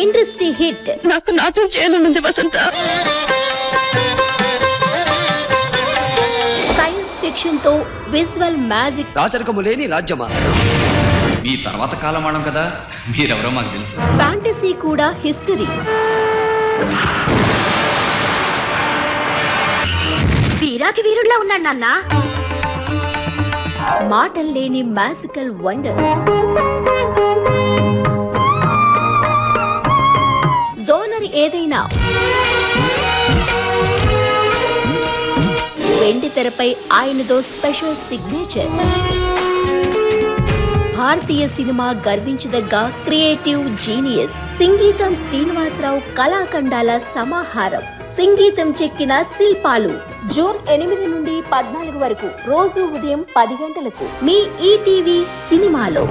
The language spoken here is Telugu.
Industry hit. నాకు నాట్యం చేయాలనుంది వసంత. సైన్స్ ఫిక్షన్ తో విజువల్ మ్యాజిక్. రాచరికము లేని రాజ్యమా? మీ తర్వాత కాలం వాడడం కదా, మీరెవరో మాకు తెలుసు. ఫ్యాంటసీ కూడా హిస్టరీ. వీరాకి వీరుడిలా ఉన్నాడు నాన్న. మాటల్లేని మ్యాజికల్ వండర్. జోనర్ ఏదైనా వెండి తెరపై ఆయనతో స్పెషల్ సిగ్నేచర్. భారతీయ సినిమా గర్వించదగ్గ క్రియేటివ్ జీనియస్. సంగీతం శ్రీనివాసరావు కళాఖండాల సమాహారం. సంగీతం చెక్కిన శిల్పాలు. జూన్ 8 నుండి 14 వరకు రోజు ఉదయం 10 గంటలకు మీ ఈటీవీ సినిమాలో.